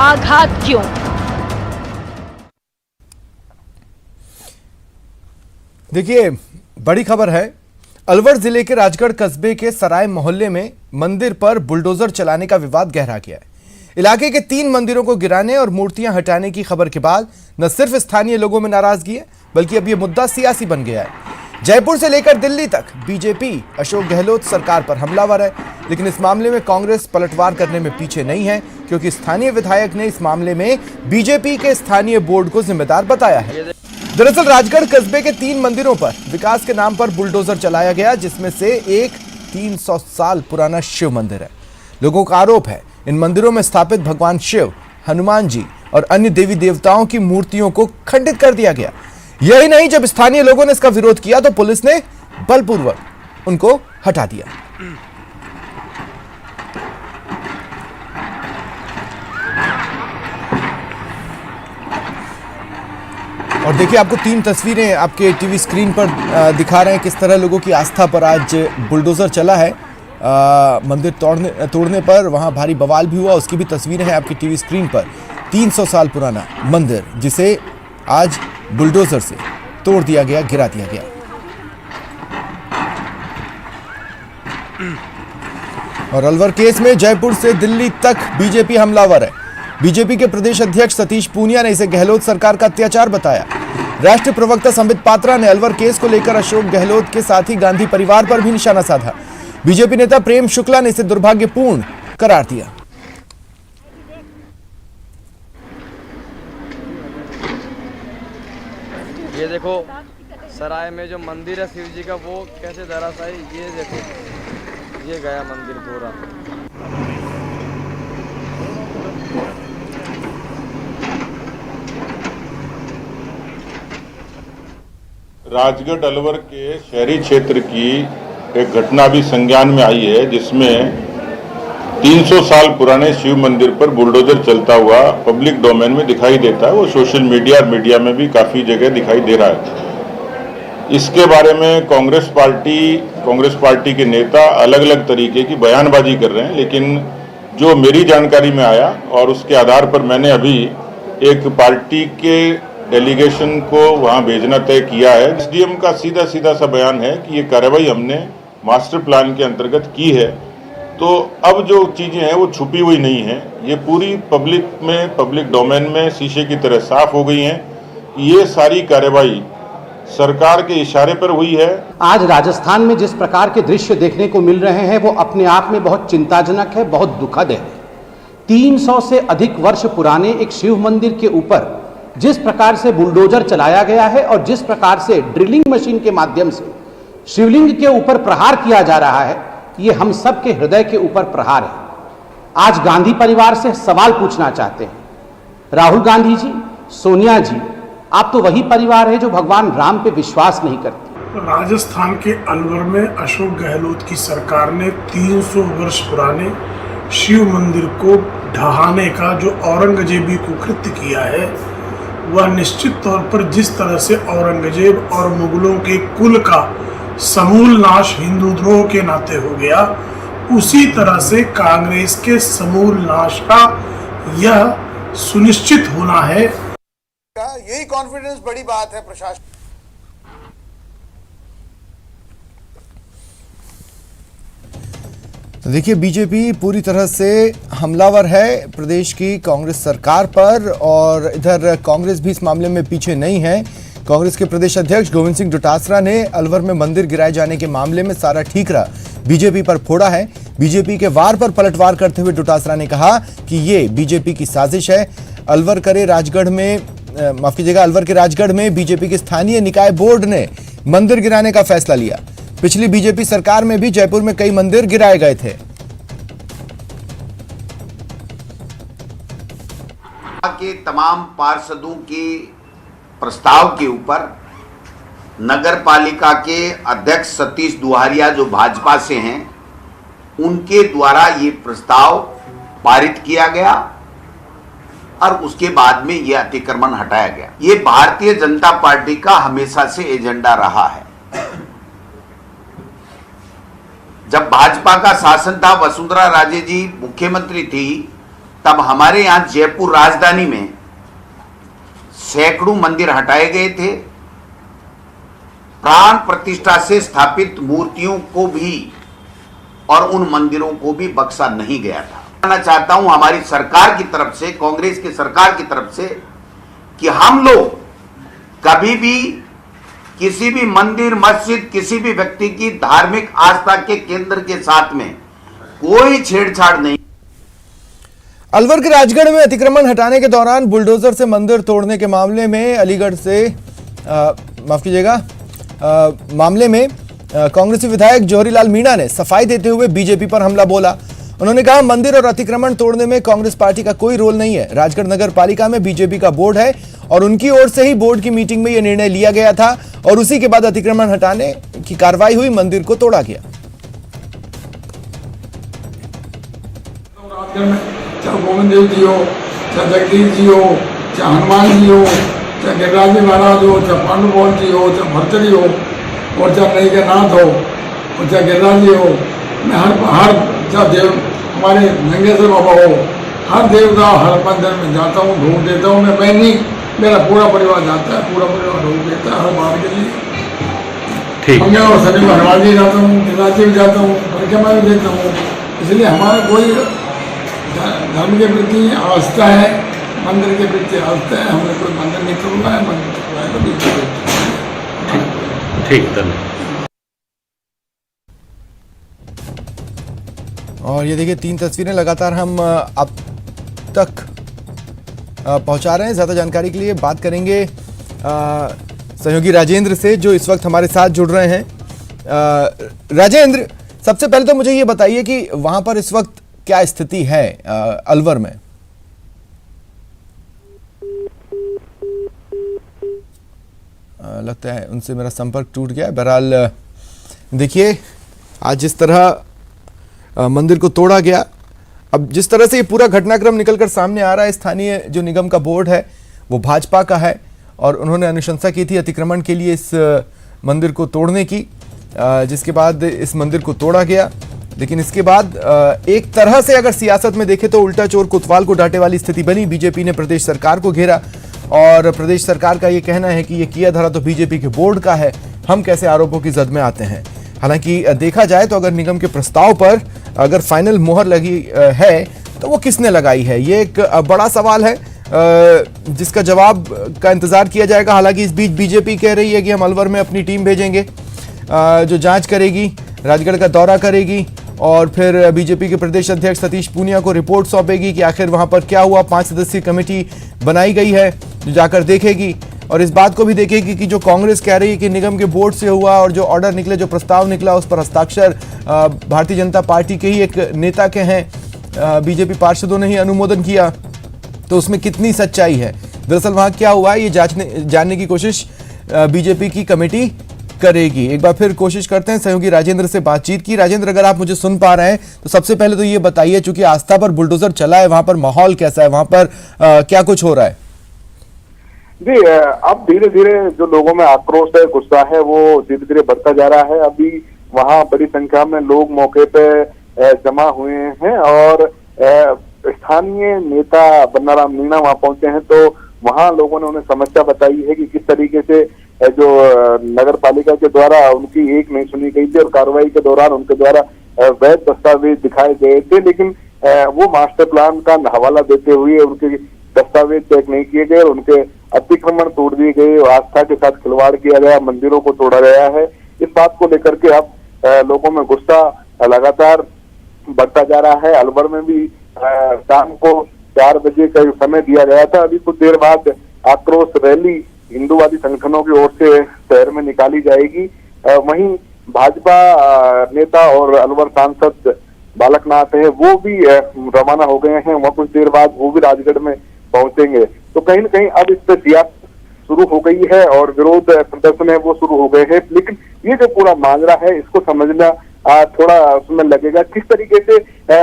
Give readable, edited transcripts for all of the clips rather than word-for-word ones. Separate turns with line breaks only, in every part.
आघात क्यों?
देखिए, बड़ी खबर है। अलवर जिले के राजगढ़ कस्बे के सराय मोहल्ले में मंदिर पर बुलडोजर चलाने का विवाद गहरा गया है। इलाके के 3 मंदिरों को गिराने और मूर्तियां हटाने की खबर के बाद न सिर्फ स्थानीय लोगों में नाराजगी है, बल्कि अब यह मुद्दा सियासी बन गया है। जयपुर से लेकर दिल्ली तक बीजेपी अशोक गहलोत सरकार पर हमलावर है, लेकिन इस मामले में कांग्रेस पलटवार करने में पीछे नहीं है, क्योंकि स्थानीय विधायक ने इस मामले में बीजेपी के स्थानीय बोर्ड को जिम्मेदार बताया है। दरअसल राजगढ़ कस्बे के 3 मंदिरों पर विकास के नाम पर बुलडोजर चलाया गया, जिसमें से एक 300 साल पुराना शिव मंदिर है। लोगों का आरोप है इन मंदिरों में स्थापित भगवान शिव, हनुमान जी और अन्य देवी देवताओं की मूर्तियों को खंडित कर दिया गया। यही नहीं, जब स्थानीय लोगों ने इसका विरोध किया तो पुलिस ने बलपूर्वक उनको हटा दिया। और देखिए, आपको 3 तस्वीरें आपके टीवी स्क्रीन पर दिखा रहे हैं किस तरह लोगों की आस्था पर आज बुलडोजर चला है। मंदिर तोड़ने पर वहां भारी बवाल भी हुआ, उसकी भी तस्वीरें हैं आपकी टीवी स्क्रीन पर। 300 साल पुराना मंदिर जिसे आज बुलडोजर से तोड़ दिया गया, गिरा दिया गया। और अलवर केस में जयपुर से दिल्ली तक बीजेपी हमलावर है। बीजेपी के प्रदेश अध्यक्ष सतीश पूनिया ने इसे गहलोत सरकार का अत्याचार बताया। राष्ट्रीय प्रवक्ता संबित पात्रा ने अलवर केस को लेकर अशोक गहलोत के साथी गांधी परिवार पर भी निशाना साधा। बीजेपी नेता प्रेम शुक्ला ने इसे दुर्भाग्यपूर्ण करार दिया।
ये देखो, सराय में जो मंदिर है शिव जी का, वो कैसे धराशायी, ये देखो, ये गया मंदिर पूरा।
राजगढ़ अलवर के शहरी क्षेत्र की एक घटना भी संज्ञान में आई है, जिसमें 300 साल पुराने शिव मंदिर पर बुलडोजर चलता हुआ पब्लिक डोमेन में दिखाई देता है। वो सोशल मीडिया और मीडिया में भी काफ़ी जगह दिखाई दे रहा है। इसके बारे में कांग्रेस पार्टी के नेता अलग अलग तरीके की बयानबाजी कर रहे हैं, लेकिन जो मेरी जानकारी में आया और उसके आधार पर मैंने अभी एक पार्टी के डेलीगेशन को वहां भेजना तय किया है। एसडीएम का सीधा सा बयान है कि ये कार्रवाई हमने मास्टर प्लान के अंतर्गत की है। तो अब जो चीजें हैं वो छुपी हुई नहीं है, ये पूरी पब्लिक डोमेन में शीशे की तरह साफ हो गई हैं। ये सारी कार्रवाई सरकार के इशारे पर हुई है।
आज राजस्थान में जिस प्रकार के दृश्य देखने को मिल रहे हैं वो अपने आप में बहुत चिंताजनक है, बहुत दुखद है। 300 से अधिक वर्ष पुराने एक शिव मंदिर के ऊपर जिस प्रकार से बुलडोजर चलाया गया है और जिस प्रकार से ड्रिलिंग मशीन के माध्यम से शिवलिंग के ऊपर प्रहार किया जा रहा है, ये हम सब के हृदय के ऊपर प्रहार है। आज गांधी परिवार से सवाल पूछना चाहते हैं। राहुल गांधी जी, सोनिया जी, आप तो वही परिवार है जो भगवान राम पे विश्वास नहीं करते।
राजस्थान के अलवर में अशोक गहलोत की सरकार ने 300 वर्ष पुराने शिव मंदिर को ढहाने का जो औरंगजेबी कुकृत्य किया है, वह निश्चित तौर पर जिस तरह से औरंगजेब और मुगलों के कुल का समूल नाश हिंदू द्रोह के नाते हो गया, उसी तरह से कांग्रेस के समूल नाश का यह सुनिश्चित होना है।
यही कॉन्फिडेंस बड़ी बात है प्रशासन।
तो देखिए, बीजेपी पूरी तरह से हमलावर है प्रदेश की कांग्रेस सरकार पर, और इधर कांग्रेस भी इस मामले में पीछे नहीं है। कांग्रेस के प्रदेश अध्यक्ष गोविंद सिंह डोटासरा ने अलवर में मंदिर गिराए जाने के मामले में सारा ठीकरा बीजेपी पर फोड़ा है। बीजेपी के वार पर पलटवार करते हुए डोटासरा ने कहा कि ये बीजेपी की साजिश है। अलवर के राजगढ़ में बीजेपी के स्थानीय निकाय बोर्ड ने मंदिर गिराने का फैसला लिया। पिछली बीजेपी सरकार में भी जयपुर में कई मंदिर गिराए गए थे।
के तमाम पार्षदों के प्रस्ताव के ऊपर नगर पालिका के अध्यक्ष सतीश दुहारिया जो भाजपा से हैं, उनके द्वारा ये प्रस्ताव पारित किया गया और उसके बाद में यह अतिक्रमण हटाया गया। ये भारतीय जनता पार्टी का हमेशा से एजेंडा रहा है। जब भाजपा का शासन था, वसुंधरा राजे जी मुख्यमंत्री थी, तब हमारे यहां जयपुर राजधानी में सैकड़ों मंदिर हटाए गए थे। प्राण प्रतिष्ठा से स्थापित मूर्तियों को भी और उन मंदिरों को भी बख्शा नहीं गया था। कहना चाहता हूं हमारी सरकार की तरफ से, कांग्रेस की सरकार की तरफ से, कि हम लोग कभी भी किसी भी मंदिर, मस्जिद, किसी भी व्यक्ति की धार्मिक आस्था के केंद्र के साथ में कोई छेड़छाड़ नहीं।
अलवर के राजगढ़ में अतिक्रमण हटाने के दौरान बुलडोजर से मंदिर तोड़ने के मामले में अलीगढ़ से माफ कीजिएगा मामले में कांग्रेसी विधायक जौहरीलाल मीणा ने सफाई देते हुए बीजेपी पर हमला बोला। उन्होंने कहा, मंदिर और अतिक्रमण तोड़ने में कांग्रेस पार्टी का कोई रोल नहीं है। राजगढ़ नगर पालिका में बीजेपी का बोर्ड है और उनकी ओर से ही बोर्ड की मीटिंग में यह निर्णय लिया गया था और उसी के बाद अतिक्रमण हटाने की कार्रवाई हुई, मंदिर को तोड़ा गया।
चाहे गोविंद देव जी हो, चाहे जगदीश जी हो, चाहे हनुमान जी हो, चाहे गिरिराज जी महाराज हो, चाहे पांडुपोल जी हो, चाहे भरतरी हो, और चाहे नई के नाथ हो, और चाहे गिरिराज जी हो, मैं हर चाहे देव हमारे नंगेश्वर बाबा हो, हर देवता हर मंदिर में जाता हूँ, ढूंढ देता हूँ। मैं नहीं, मेरा पूरा परिवार जाता है, पूरा परिवार ढूंढ देता है हर बार के लिए। ठीक। मैं और सभी हनुमान जी जाता हूँ, गिरिराज जी भी जाता हूँ, परिक्रमा भी देता हूँ। इसलिए हमारा कोई धर्म के प्रति आस्था है, मंदिर के प्रति आस्था है। हमने कोई मंदिर नहीं तोड़ा है, मंदिर तोड़ा है।
ठीक, धन्यवाद।
और ये देखिए 3 तस्वीरें लगातार हम अब तक पहुंचा रहे हैं। ज़्यादा जानकारी के लिए बात करेंगे सहयोगी राजेंद्र से, जो इस वक्त हमारे साथ जुड़ रहे हैं। राजेंद्र, सबसे पहले तो मुझे ये बताइए कि वहां पर इस वक्त क्या स्थिति है अलवर में? लगता है उनसे मेरा संपर्क टूट गया है। बहरहाल देखिए, आज जिस तरह मंदिर को तोड़ा गया, अब जिस तरह से ये पूरा घटनाक्रम निकलकर सामने आ रहा है, स्थानीय जो निगम का बोर्ड है वो भाजपा का है और उन्होंने अनुशंसा की थी अतिक्रमण के लिए इस मंदिर को तोड़ने की, जिसके बाद इस मंदिर को तोड़ा गया। लेकिन इसके बाद एक तरह से अगर सियासत में देखें तो उल्टा चोर कोतवाल को डांटे वाली स्थिति बनी। बीजेपी ने प्रदेश सरकार को घेरा और प्रदेश सरकार का ये कहना है कि ये किया धरा तो बीजेपी के बोर्ड का है, हम कैसे आरोपों की जद में आते हैं। हालांकि देखा जाए तो अगर निगम के प्रस्ताव पर अगर फाइनल मोहर लगी है तो वो किसने लगाई है, ये एक बड़ा सवाल है जिसका जवाब का इंतजार किया जाएगा। हालांकि इस बीच बीजेपी कह रही है कि हम अलवर में अपनी टीम भेजेंगे जो जांच करेगी, राजगढ़ का दौरा करेगी और फिर बीजेपी के प्रदेश अध्यक्ष सतीश पूनिया को रिपोर्ट सौंपेगी कि आखिर वहां पर क्या हुआ। 5 सदस्यीय कमेटी बनाई गई है जो जाकर देखेगी और इस बात को भी देखेगी कि जो कांग्रेस कह रही है कि निगम के बोर्ड से हुआ और जो ऑर्डर निकले, जो प्रस्ताव निकला, उस पर हस्ताक्षर भारतीय जनता पार्टी के ही एक नेता के हैं, बीजेपी पार्षदों ने ही अनुमोदन किया, तो उसमें कितनी सच्चाई है, दरअसल वहां क्या हुआ है, ये जानने की कोशिश बीजेपी की कमेटी करेगी। एक बार फिर कोशिश करते हैं सहयोगी राजेंद्र से बातचीत की। राजेंद्र, अगर आप मुझे सुन पा रहे हैं तो सबसे पहले तो ये बताइए, चूंकि आस्था पर बुलडोजर चला है, वहां पर माहौल कैसा है, वहां पर क्या कुछ हो रहा है?
जी, अब धीरे धीरे जो लोगों में आक्रोश है, गुस्सा है, वो धीरे धीरे बढ़ता जा रहा है। अभी वहाँ बड़ी संख्या में लोग मौके पे जमा हुए हैं और स्थानीय नेता बन्नाराम मीणा वहाँ पहुंचे हैं, तो वहाँ लोगों ने उन्हें समस्या बताई है कि किस तरीके से जो नगर पालिका के द्वारा उनकी एक नहीं सुनी गई थी और कार्रवाई के दौरान उनके द्वारा वैध दस्तावेज दिखाए गए थे, लेकिन वो मास्टर प्लान का हवाला देते हुए उनके दस्तावेज चेक नहीं किए गए, उनके अतिक्रमण तोड़ दिए गए और आस्था के साथ खिलवाड़ किया गया, मंदिरों को तोड़ा गया है। इस बात को लेकर के अब लोगों में गुस्सा लगातार बढ़ता जा रहा है। अलवर में भी शाम को 4 बजे का समय दिया गया था। अभी कुछ देर बाद आक्रोश रैली हिंदूवादी संगठनों की ओर से शहर में निकाली जाएगी। वहीं भाजपा नेता और अलवर सांसद बालकनाथ है, वो भी रवाना हो गए हैं। वहाँ कुछ देर बाद वो भी राजगढ़ में पहुंचेंगे। तो कहीं न कहीं अब इस पर सियासत शुरू हो गई है और विरोध प्रदर्शन है वो शुरू हो गए हैं। लेकिन ये जो पूरा माजरा है, इसको समझना थोड़ा समय लगेगा। किस तरीके से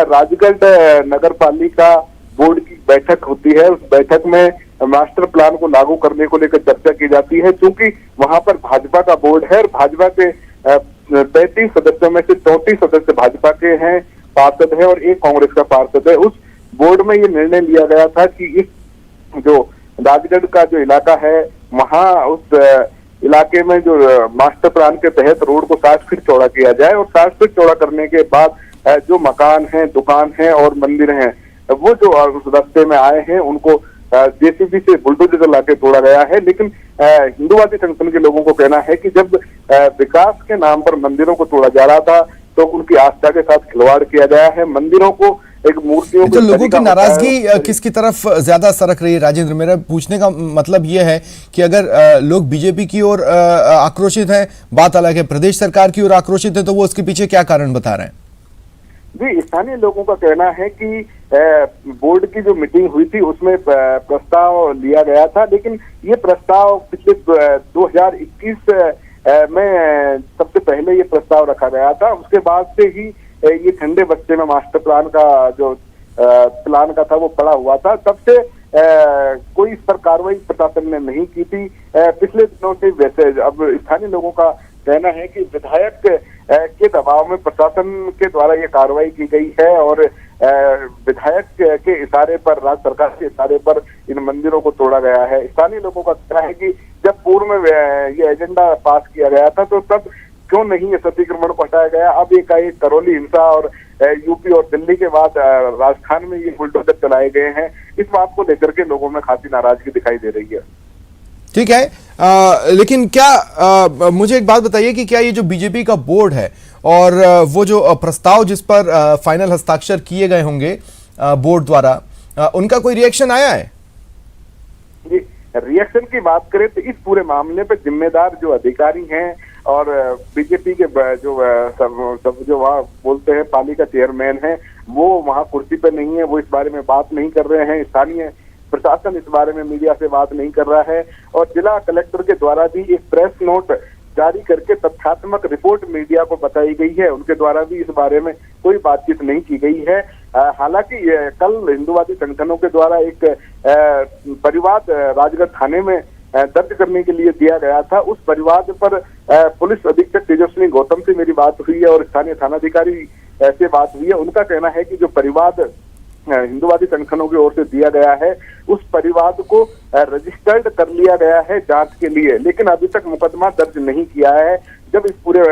राजगढ़ नगर पालिका बोर्ड की बैठक होती है, उस बैठक में मास्टर प्लान को लागू करने को लेकर चर्चा की जाती है। क्योंकि वहां पर भाजपा का बोर्ड है और भाजपा के 33 सदस्यों में से 34 सदस्य भाजपा के हैं, पार्षद है और 1 कांग्रेस का पार्षद है। उस बोर्ड में ये निर्णय लिया गया था कि इस जो राजगढ़ का जो इलाका है वहाँ उस इलाके में जो मास्टर प्लान के तहत रोड को 60 फीट चौड़ा किया जाए और 60 फीट चौड़ा करने के बाद जो मकान हैं, दुकान हैं और मंदिर हैं वो जो उस रास्ते में आए हैं उनको जेसीबी से बुलडोजर ला के तोड़ा गया है। लेकिन हिंदूवादी संगठन के लोगों को कहना है कि जब विकास के नाम पर मंदिरों को तोड़ा जा रहा था तो उनकी आस्था के साथ खिलवाड़ किया गया है। मंदिरों को एक मूर्तियों
तो लोगों की नाराजगी किसकी तरफ ज्यादा सरक रही है राजेंद्र? मेरा पूछने का मतलब यह है कि अगर लोग बीजेपी की ओर आक्रोशित हैं, बात अलग है, प्रदेश सरकार की ओर आक्रोशित है, तो वो उसके पीछे क्या कारण बता रहे हैं?
जी, स्थानीय लोगों का कहना है कि बोर्ड की जो मीटिंग हुई थी उसमें प्रस्ताव लिया गया था, लेकिन ये प्रस्ताव पिछले 2021 में सबसे पहले ये प्रस्ताव रखा गया था। उसके बाद से ही ये ठंडे बस्ते में मास्टर प्लान का जो प्लान का था वो पड़ा हुआ था। तब से कोई इस पर कार्रवाई प्रशासन ने नहीं की थी। पिछले दिनों से वैसे अब स्थानीय लोगों का कहना है कि विधायक के दबाव में प्रशासन के द्वारा ये कार्रवाई की गई है और विधायक के इशारे पर, राज्य सरकार के इशारे पर इन मंदिरों को तोड़ा गया है। स्थानीय लोगों का कहना है कि जब पूर्व में ये एजेंडा पास किया गया था तो तब क्यों नहीं इस अतिक्रमण को हटाया गया। अब एकाएक करौली हिंसा और यूपी और दिल्ली के बाद राजस्थान में ये बुलडोजर चलाए गए हैं, इस बात को लेकर के लोगों में खासी नाराजगी दिखाई दे रही है।
ठीक है, लेकिन क्या मुझे एक बात बताइए कि क्या ये जो बीजेपी का बोर्ड है और वो जो प्रस्ताव जिस पर फाइनल हस्ताक्षर किए गए होंगे बोर्ड द्वारा, उनका कोई रिएक्शन आया है?
जी, रिएक्शन की बात करें तो इस पूरे मामले पे जिम्मेदार जो अधिकारी हैं और बीजेपी के जो वहाँ बोलते हैं पालिका चेयरमैन है, वो वहाँ कुर्सी पे नहीं है, वो इस बारे में बात नहीं कर रहे हैं। स्थानीय प्रशासन इस बारे में मीडिया से बात नहीं कर रहा है और जिला कलेक्टर के द्वारा भी एक प्रेस नोट जारी करके तथ्यात्मक रिपोर्ट मीडिया को बताई गई है। उनके द्वारा भी इस बारे में कोई बातचीत नहीं की गई है। हालांकि कल हिंदूवादी संगठनों के द्वारा एक परिवाद राजगढ़ थाने में दर्ज करने के लिए दिया गया था। उस परिवाद पर पुलिस अधीक्षक तेजस्वी गौतम से मेरी बात हुई है और स्थानीय थानाधिकारी से बात हुई है। उनका कहना है कि जो परिवाद हिंदूवादी संगठनों की ओर से दिया गया है उस परिवाद को रजिस्टर्ड कर लिया गया है जांच के लिए, लेकिन अभी तक मुकदमा दर्ज नहीं किया है। जब इस पूरे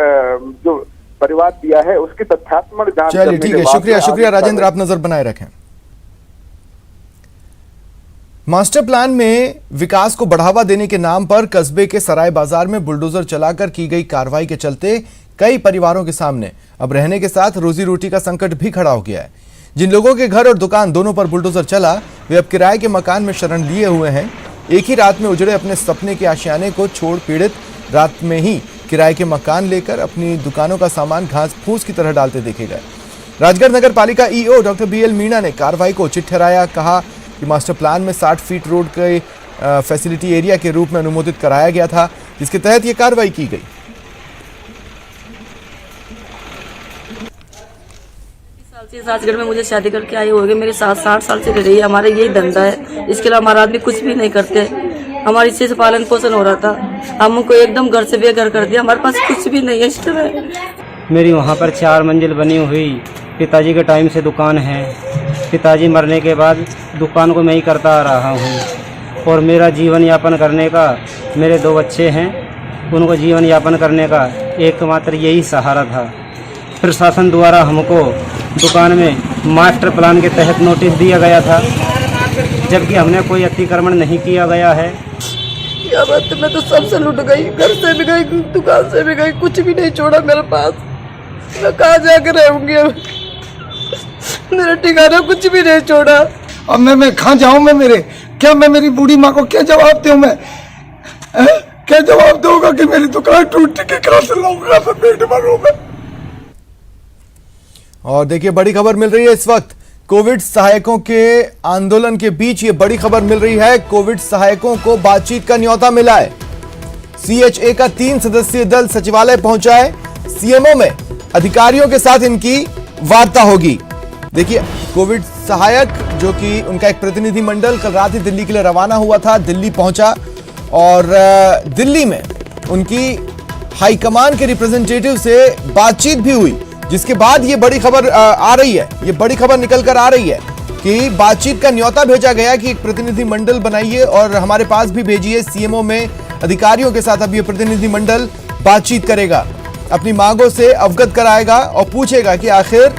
जो परिवाद दिया है उसकी तथ्यात्मक जांच।
चलिए ठीक है, शुक्रिया राजेंद्र, आप नजर बनाए रखें। मास्टर प्लान में विकास को बढ़ावा देने के नाम पर कस्बे के सराय बाजार में बुलडोजर चलाकर की गई कार्रवाई के चलते कई परिवारों के सामने अब रहने के साथ रोजी रोटी का संकट भी खड़ा हो गया है। जिन लोगों के घर और दुकान दोनों पर बुलडोजर चला वे अब किराए के मकान में शरण लिए हुए हैं। एक ही रात में उजड़े अपने सपने के आशियाने को छोड़ पीड़ित रात में ही किराए के मकान लेकर अपनी दुकानों का सामान घास फूस की तरह डालते देखे गए। राजगढ़ नगर पालिका ईओ डॉक्टर BL मीणा ने कार्रवाई को उचित ठहराया। कहा कि मास्टर प्लान में 60 फीट रोड के फैसिलिटी एरिया के रूप में अनुमोदित कराया गया था, जिसके तहत ये कार्रवाई की गई।
राजगढ़ में मुझे शादी करके आई हो गई, मेरे 60 साल से रह रही है। हमारा यही धंधा है, इसके अलावा हमारा आदमी कुछ भी नहीं करते। हमारी इसी से पालन पोषण हो रहा था, हमको एकदम घर से बेघर कर दिया। हमारे पास कुछ भी नहीं है इस समय।
मेरी वहाँ पर 4 मंजिल बनी हुई पिताजी के टाइम से दुकान है। पिताजी मरने के बाद दुकान को मैं ही करता आ रहा हूँ और मेरा जीवन यापन करने का, मेरे 2 बच्चे हैं, उनको जीवन यापन करने का एकमात्र यही सहारा था। प्रशासन द्वारा हमको दुकान में मास्टर प्लान के तहत नोटिस दिया गया था, जबकि हमने कोई अतिक्रमण नहीं किया गया है।
क्या बात, मैं तो सबसे लुट गई, घर से भी गई, दुकान से भी गई, कुछ भी नहीं छोड़ा मेरे पास। मैं कहाँ जाकर रहूंगी अब? मेरा ठिकाना कुछ भी नहीं छोड़ा।
अब मैं कहाँ जाऊँ? मैं मेरी बूढ़ी माँ को क्या जवाब दूँ? मैं क्या जवाब दूंगा कि मेरी दुकान टूट के कहाँ से लाऊंगा? पेट भरूं मैं।
और देखिए बड़ी खबर मिल रही है इस वक्त कोविड सहायकों के आंदोलन के बीच। ये बड़ी खबर मिल रही है, कोविड सहायकों को बातचीत का न्योता मिला है। CHA का 3 सदस्यीय दल सचिवालय पहुंचा है। CMO में अधिकारियों के साथ इनकी वार्ता होगी। देखिए कोविड सहायक जो कि उनका एक प्रतिनिधि मंडल कल रात ही दिल्ली के लिए रवाना हुआ था, दिल्ली पहुंचा और दिल्ली में उनकी हाईकमान के रिप्रेजेंटेटिव से बातचीत भी हुई, जिसके बाद ये बड़ी खबर आ रही है, ये बड़ी खबर निकल कर आ रही है कि बातचीत का न्योता भेजा गया कि एक प्रतिनिधि मंडल बनाइए और हमारे पास भी भेजिए। सीएमओ में अधिकारियों के साथ अब ये प्रतिनिधि मंडल बातचीत करेगा, अपनी मांगों से अवगत कराएगा और पूछेगा कि आखिर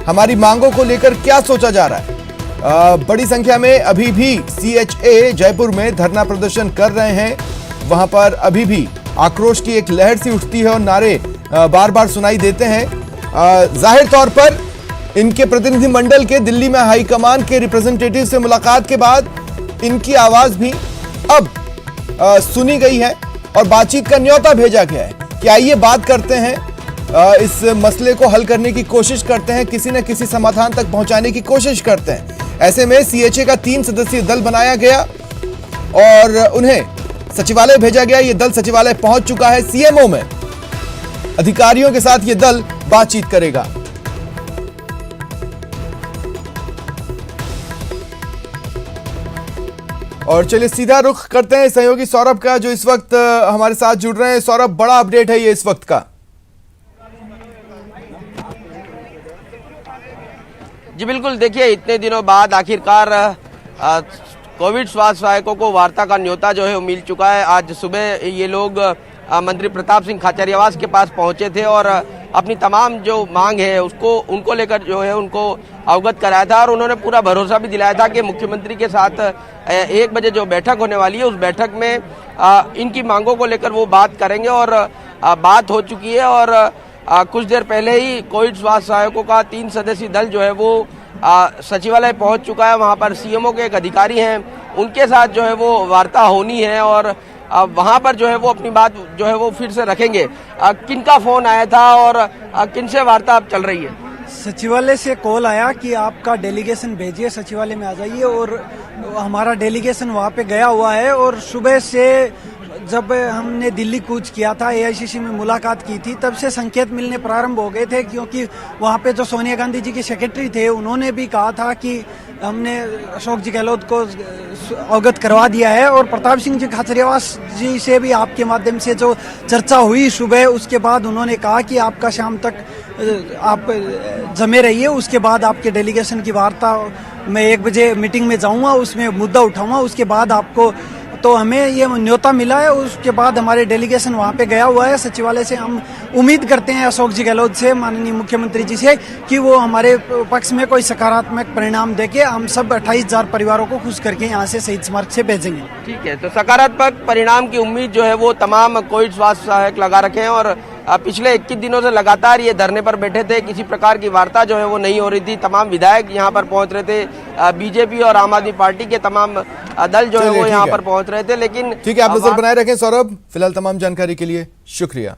हमारी मांगों को लेकर क्या सोचा जा रहा है। बड़ी संख्या में अभी भी CHA जयपुर में धरना प्रदर्शन कर रहे हैं। वहां पर अभी भी आक्रोश की एक लहर सी उठती है और नारे बार बार सुनाई देते हैं। जाहिर तौर पर इनके प्रतिनिधि मंडल के दिल्ली में हाईकमान के रिप्रेजेंटेटिव से मुलाकात के बाद इनकी आवाज भी अब सुनी गई है और बातचीत का न्योता भेजा गया है कि आइए बात करते हैं, इस मसले को हल करने की कोशिश करते हैं, किसी न किसी समाधान तक पहुंचाने की कोशिश करते हैं। ऐसे में CHA का 3 सदस्यीय दल बनाया गया और उन्हें सचिवालय भेजा गया। यह दल सचिवालय पहुंच चुका है। CMO में अधिकारियों के साथ यह दल बातचीत करेगा। और चलिए सीधा रुख करते हैं सहयोगी सौरभ का, जो इस वक्त हमारे साथ जुड़ रहे हैं। सौरभ, बड़ा अपडेट है ये इस वक्त का।
जी बिल्कुल, देखिए इतने दिनों बाद आखिरकार कोविड स्वास्थ्य सहायकों को वार्ता का न्योता जो है वो मिल चुका है। आज सुबह ये लोग मंत्री प्रताप सिंह खाचरियावास के पास पहुंचे थे और अपनी तमाम जो मांग है उनको लेकर जो है उनको अवगत कराया था और उन्होंने पूरा भरोसा भी दिलाया था कि मुख्यमंत्री के साथ 1 बजे जो बैठक होने वाली है उस बैठक में इनकी मांगों को लेकर वो बात करेंगे और बात हो चुकी है। और कुछ देर पहले ही कोविड स्वास्थ्य सहायकों का 3 सदस्यीय दल जो है वो सचिवालय पहुंच चुका है। वहां पर CMO के एक अधिकारी हैं, उनके साथ जो है वो वार्ता होनी है और वहां पर जो है वो अपनी बात जो है वो फिर से रखेंगे। किनका फोन आया था और किनसे वार्ता अब चल रही है?
सचिवालय से कॉल आया कि आपका डेलीगेशन भेजिए, सचिवालय में आ जाइए और हमारा डेलीगेशन वहाँ पे गया हुआ है। और सुबह से जब हमने दिल्ली कूच किया था, AICC में मुलाकात की थी, तब से संकेत मिलने प्रारंभ हो गए थे, क्योंकि वहाँ पे जो सोनिया गांधी जी के सेक्रेटरी थे उन्होंने भी कहा था कि हमने अशोक जी गहलोत को अवगत करवा दिया है। और प्रताप सिंह जी खाचरियावास जी से भी आपके माध्यम से जो चर्चा हुई सुबह, उसके बाद उन्होंने कहा कि आपका शाम तक आप जमे रहिए, उसके बाद आपके डेलीगेशन की वार्ता मैं 1 बजे मीटिंग में जाऊंगा, उसमें मुद्दा उठाऊंगा, उसके बाद आपको। तो हमें ये न्योता मिला है, उसके बाद हमारे डेलीगेशन वहाँ पे गया हुआ है सचिवालय से। हम उम्मीद करते हैं अशोक जी गहलोत से, माननीय मुख्यमंत्री जी से, कि वो हमारे पक्ष में कोई सकारात्मक परिणाम देके हम सब 28,000 परिवारों को खुश करके यहाँ से सही मार्ग से भेजेंगे।
ठीक है, तो सकारात्मक परिणाम की उम्मीद जो है वो तमाम कोविड स्वास्थ्य सहायक लगा रखे हैं और पिछले 21 दिनों से लगातार ये धरने पर बैठे थे। किसी प्रकार की वार्ता जो है वो नहीं हो रही थी। तमाम विधायक यहाँ पर पहुंच रहे थे, बीजेपी और आम आदमी पार्टी के तमाम दल जो है वो यहाँ पर पहुंच रहे थे, लेकिन
ठीक है, आप नजर बनाए रखें सौरभ। फिलहाल तमाम जानकारी के लिए शुक्रिया।